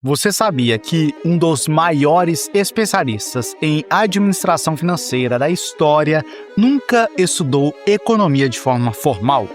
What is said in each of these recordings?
Você sabia que um dos maiores especialistas em administração financeira da história nunca estudou economia de forma formal?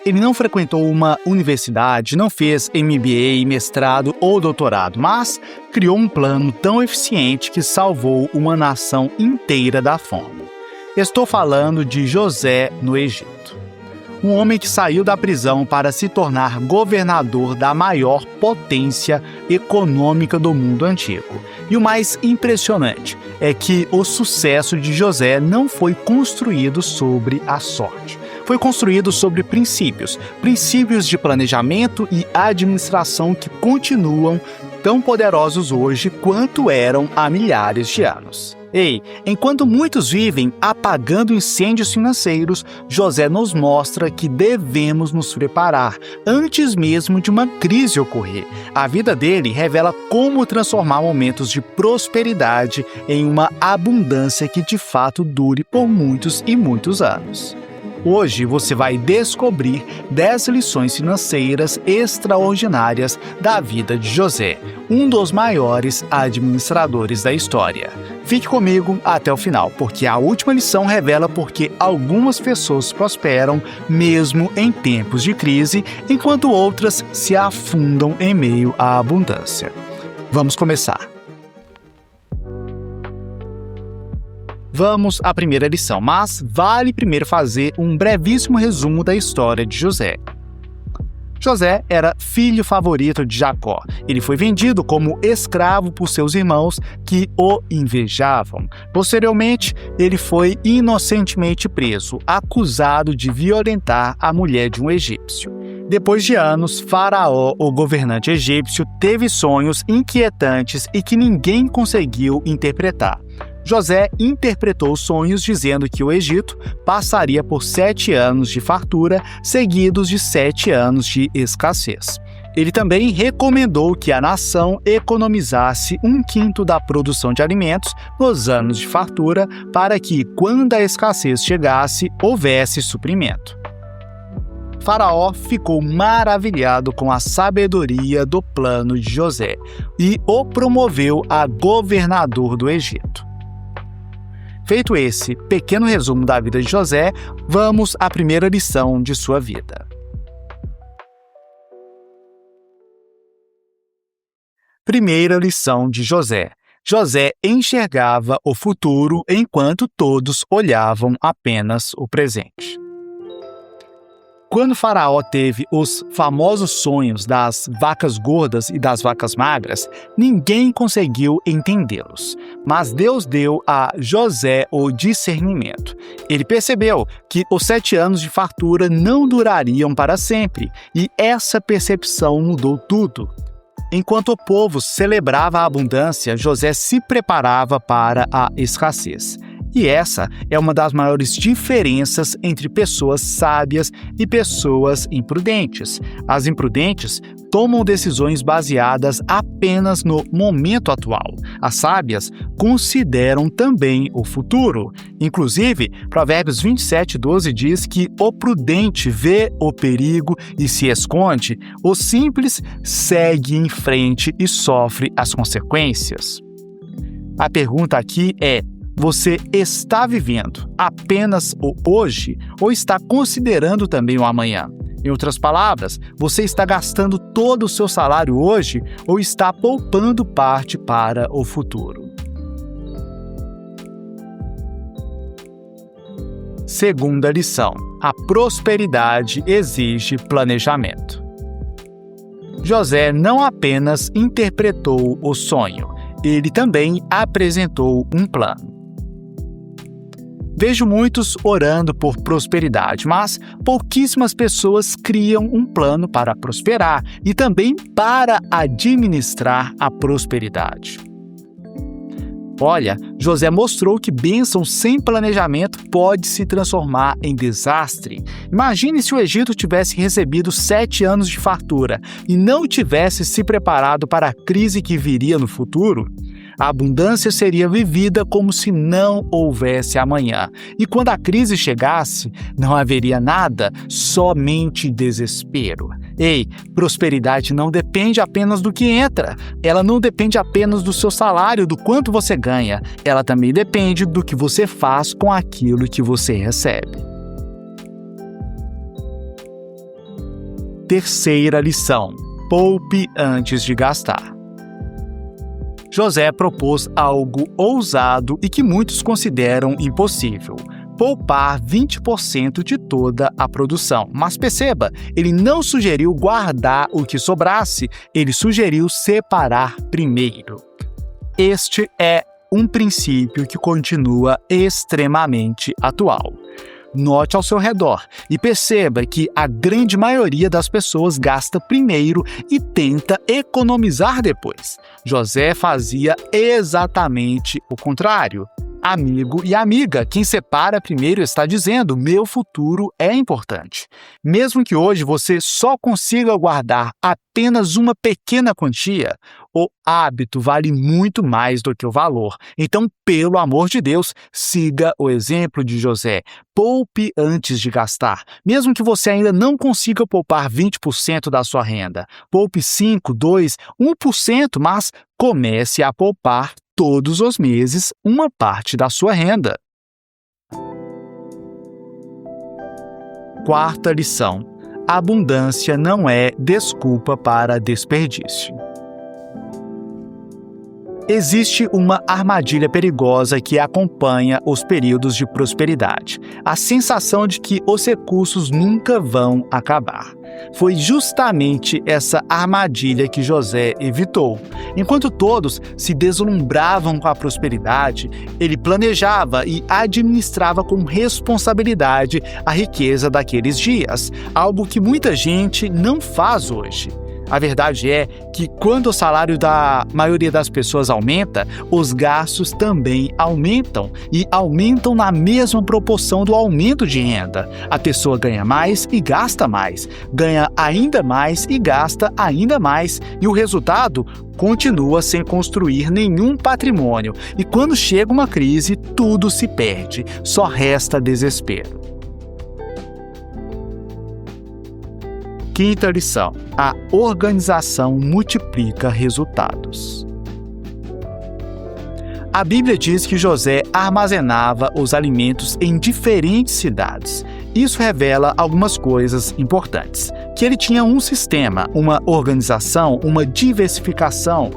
Ele não frequentou uma universidade, não fez MBA, mestrado ou doutorado, mas criou um plano tão eficiente que salvou uma nação inteira da fome. Estou falando de José no Egito. Um homem que saiu da prisão para se tornar governador da maior potência econômica do mundo antigo. E o mais impressionante é que o sucesso de José não foi construído sobre a sorte. Foi construído sobre princípios de planejamento e administração que continuam tão poderosos hoje quanto eram há milhares de anos. Enquanto muitos vivem apagando incêndios financeiros, José nos mostra que devemos nos preparar antes mesmo de uma crise ocorrer. A vida dele revela como transformar momentos de prosperidade em uma abundância que de fato dure por muitos e muitos anos. Hoje você vai descobrir 10 lições financeiras extraordinárias da vida de José, um dos maiores administradores da história. Fique comigo até o final, porque a última lição revela por que algumas pessoas prosperam mesmo em tempos de crise, enquanto outras se afundam em meio à abundância. Vamos começar. Vamos à primeira lição, mas vale primeiro fazer um brevíssimo resumo da história de José. José era filho favorito de Jacó. Ele foi vendido como escravo por seus irmãos que o invejavam. Posteriormente, ele foi inocentemente preso, acusado de violentar a mulher de um egípcio. Depois de anos, Faraó, o governante egípcio, teve sonhos inquietantes e que ninguém conseguiu interpretar. José interpretou os sonhos dizendo que o Egito passaria por 7 anos de fartura, seguidos de 7 anos de escassez. Ele também recomendou que a nação economizasse 1/5 da produção de alimentos nos anos de fartura para que, quando a escassez chegasse, houvesse suprimento. Faraó ficou maravilhado com a sabedoria do plano de José e o promoveu a governador do Egito. Feito esse pequeno resumo da vida de José, vamos à primeira lição de sua vida. Primeira lição de José. José enxergava o futuro enquanto todos olhavam apenas o presente. Quando Faraó teve os famosos sonhos das vacas gordas e das vacas magras, ninguém conseguiu entendê-los. Mas Deus deu a José o discernimento. Ele percebeu que os 7 anos de fartura não durariam para sempre, e essa percepção mudou tudo. Enquanto o povo celebrava a abundância, José se preparava para a escassez. E essa é uma das maiores diferenças entre pessoas sábias e pessoas imprudentes. As imprudentes tomam decisões baseadas apenas no momento atual. As sábias consideram também o futuro. Inclusive, Provérbios 27:12 diz que o prudente vê o perigo e se esconde, o simples segue em frente e sofre as consequências. A pergunta aqui é: você está vivendo apenas o hoje ou está considerando também o amanhã? Em outras palavras, você está gastando todo o seu salário hoje ou está poupando parte para o futuro? Segunda lição: a prosperidade exige planejamento. José não apenas interpretou o sonho, ele também apresentou um plano. Vejo muitos orando por prosperidade, mas pouquíssimas pessoas criam um plano para prosperar e também para administrar a prosperidade. Olha, José mostrou que bênção sem planejamento pode se transformar em desastre. Imagine se o Egito tivesse recebido 7 anos de fartura e não tivesse se preparado para a crise que viria no futuro. A abundância seria vivida como se não houvesse amanhã. E quando a crise chegasse, não haveria nada, somente desespero. Ei, prosperidade não depende apenas do que entra. Ela não depende apenas do seu salário, do quanto você ganha. Ela também depende do que você faz com aquilo que você recebe. Terceira lição: poupe antes de gastar. José propôs algo ousado e que muitos consideram impossível: poupar 20% de toda a produção. Mas perceba, ele não sugeriu guardar o que sobrasse, ele sugeriu separar primeiro. Este é um princípio que continua extremamente atual. Note ao seu redor e perceba que a grande maioria das pessoas gasta primeiro e tenta economizar depois. José fazia exatamente o contrário. Amigo e amiga, quem separa primeiro está dizendo: meu futuro é importante. Mesmo que hoje você só consiga guardar apenas uma pequena quantia, o hábito vale muito mais do que o valor. Então, pelo amor de Deus, siga o exemplo de José. Poupe antes de gastar. Mesmo que você ainda não consiga poupar 20% da sua renda, poupe 5%, 2%, 1%, mas comece a poupar todos os meses uma parte da sua renda. Quarta lição: abundância não é desculpa para desperdício. Existe uma armadilha perigosa que acompanha os períodos de prosperidade: a sensação de que os recursos nunca vão acabar. Foi justamente essa armadilha que José evitou. Enquanto todos se deslumbravam com a prosperidade, ele planejava e administrava com responsabilidade a riqueza daqueles dias, algo que muita gente não faz hoje. A verdade é que quando o salário da maioria das pessoas aumenta, os gastos também aumentam e aumentam na mesma proporção do aumento de renda. A pessoa ganha mais e gasta mais, ganha ainda mais e gasta ainda mais, e o resultado continua sem construir nenhum patrimônio. E quando chega uma crise, tudo se perde, só resta desespero. Quinta lição: a organização multiplica resultados. A Bíblia diz que José armazenava os alimentos em diferentes cidades. Isso revela algumas coisas importantes: que ele tinha um sistema, uma organização, uma diversificação.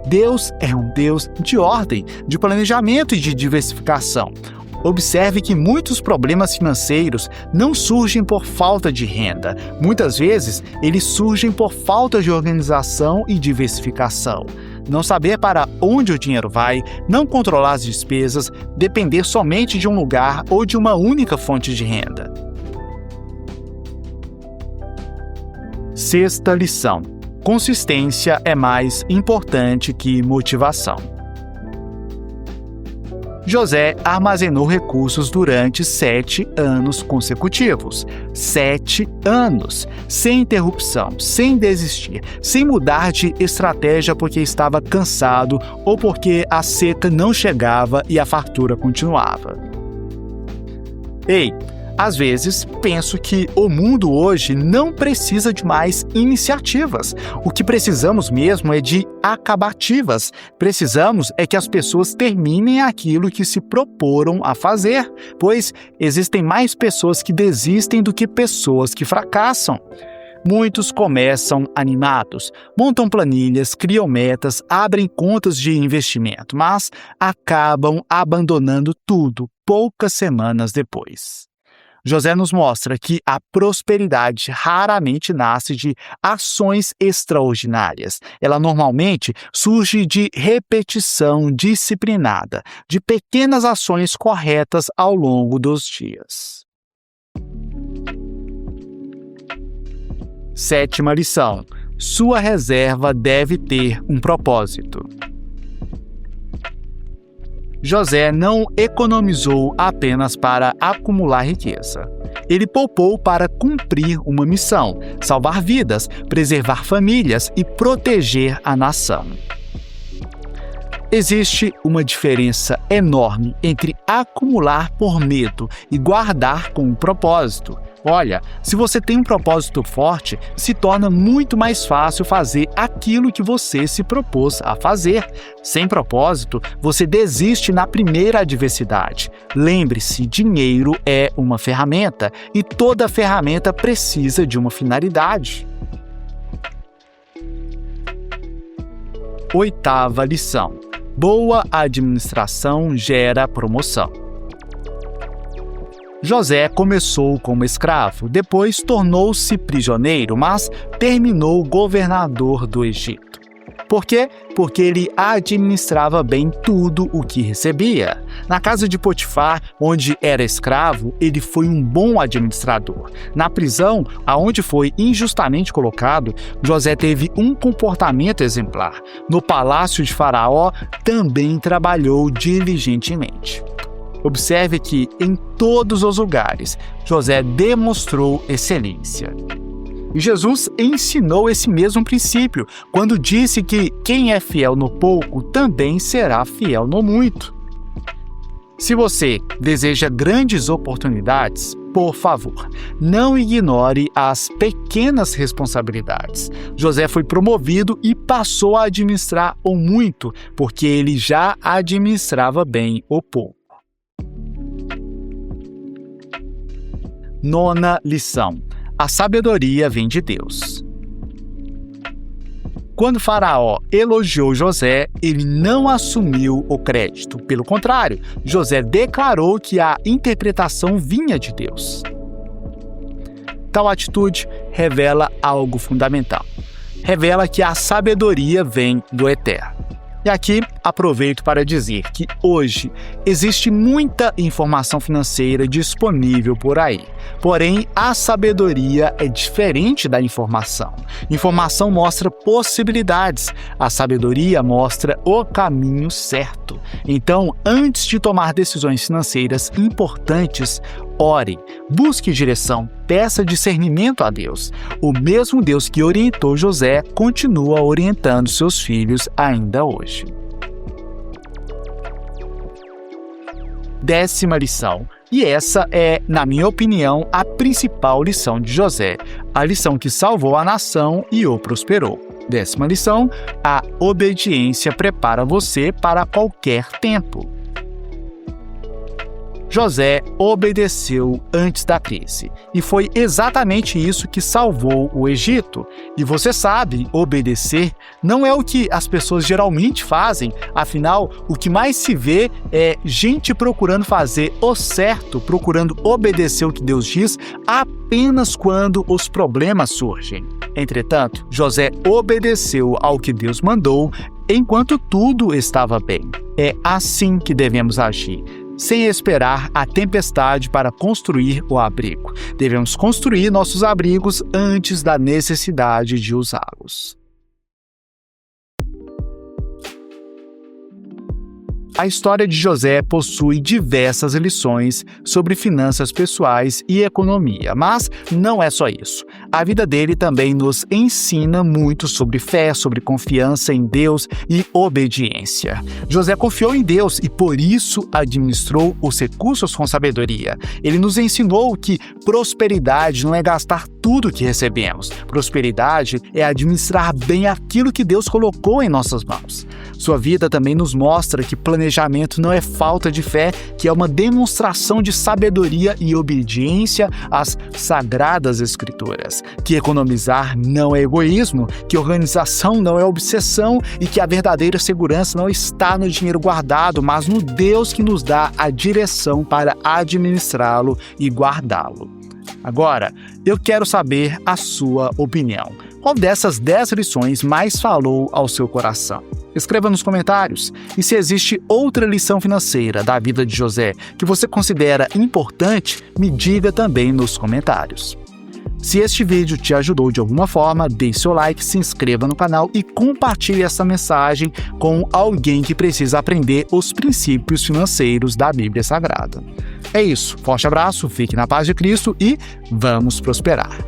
Deus é um Deus de ordem, de planejamento e de diversificação. Observe que muitos problemas financeiros não surgem por falta de renda. Muitas vezes, eles surgem por falta de organização e diversificação. Não saber para onde o dinheiro vai, não controlar as despesas, depender somente de um lugar ou de uma única fonte de renda. Sexta lição: consistência é mais importante que motivação. José armazenou recursos durante 7 anos consecutivos. 7 anos, sem interrupção, sem desistir, sem mudar de estratégia porque estava cansado ou porque a seca não chegava e a fartura continuava. Ei, às vezes penso que o mundo hoje não precisa de mais iniciativas. O que precisamos mesmo é de acabativas. Precisamos é que as pessoas terminem aquilo que se proporam a fazer, pois existem mais pessoas que desistem do que pessoas que fracassam. Muitos começam animados, montam planilhas, criam metas, abrem contas de investimento, mas acabam abandonando tudo poucas semanas depois. José nos mostra que a prosperidade raramente nasce de ações extraordinárias. Ela normalmente surge de repetição disciplinada, de pequenas ações corretas ao longo dos dias. Sétima lição: sua reserva deve ter um propósito. José não economizou apenas para acumular riqueza. Ele poupou para cumprir uma missão: salvar vidas, preservar famílias e proteger a nação. Existe uma diferença enorme entre acumular por medo e guardar com um propósito. Olha, se você tem um propósito forte, se torna muito mais fácil fazer aquilo que você se propôs a fazer. Sem propósito, você desiste na primeira adversidade. Lembre-se, dinheiro é uma ferramenta e toda ferramenta precisa de uma finalidade. 8ª lição: boa administração gera promoção. José começou como escravo, depois tornou-se prisioneiro, mas terminou governador do Egito. Por quê? Porque ele administrava bem tudo o que recebia. Na casa de Potifar, onde era escravo, ele foi um bom administrador. Na prisão, aonde foi injustamente colocado, José teve um comportamento exemplar. No palácio de Faraó, também trabalhou diligentemente. Observe que, em todos os lugares, José demonstrou excelência. E Jesus ensinou esse mesmo princípio, quando disse que quem é fiel no pouco também será fiel no muito. Se você deseja grandes oportunidades, por favor, não ignore as pequenas responsabilidades. José foi promovido e passou a administrar o muito, porque ele já administrava bem o pouco. 9ª lição: a sabedoria vem de Deus. Quando Faraó elogiou José, ele não assumiu o crédito. Pelo contrário, José declarou que a interpretação vinha de Deus. Tal atitude revela algo fundamental. Revela que a sabedoria vem do Eterno. E aqui aproveito para dizer que hoje existe muita informação financeira disponível por aí. Porém, a sabedoria é diferente da informação. Informação mostra possibilidades, a sabedoria mostra o caminho certo. Então, antes de tomar decisões financeiras importantes, ore, busque direção, peça discernimento a Deus. O mesmo Deus que orientou José continua orientando seus filhos ainda hoje. 10ª lição. E essa é, na minha opinião, a principal lição de José, a lição que salvou a nação e o prosperou. 10ª lição: a obediência prepara você para qualquer tempo. José obedeceu antes da crise, e foi exatamente isso que salvou o Egito. E você sabe, obedecer não é o que as pessoas geralmente fazem, afinal, o que mais se vê é gente procurando fazer o certo, procurando obedecer o que Deus diz apenas quando os problemas surgem. Entretanto, José obedeceu ao que Deus mandou enquanto tudo estava bem. É assim que devemos agir, sem esperar a tempestade para construir o abrigo. Devemos construir nossos abrigos antes da necessidade de usá-los. A história de José possui diversas lições sobre finanças pessoais e economia, mas não é só isso. A vida dele também nos ensina muito sobre fé, sobre confiança em Deus e obediência. José confiou em Deus e por isso administrou os recursos com sabedoria. Ele nos ensinou que prosperidade não é gastar tudo que recebemos. Prosperidade é administrar bem aquilo que Deus colocou em nossas mãos. Sua vida também nos mostra que planejamento não é falta de fé, que é uma demonstração de sabedoria e obediência às sagradas escrituras. Que economizar não é egoísmo, que organização não é obsessão e que a verdadeira segurança não está no dinheiro guardado, mas no Deus que nos dá a direção para administrá-lo e guardá-lo. Agora, eu quero saber a sua opinião. Qual dessas 10 lições mais falou ao seu coração? Escreva nos comentários. E se existe outra lição financeira da vida de José que você considera importante, me diga também nos comentários. Se este vídeo te ajudou de alguma forma, deixe seu like, se inscreva no canal e compartilhe essa mensagem com alguém que precisa aprender os princípios financeiros da Bíblia Sagrada. É isso, forte abraço, fique na paz de Cristo e vamos prosperar!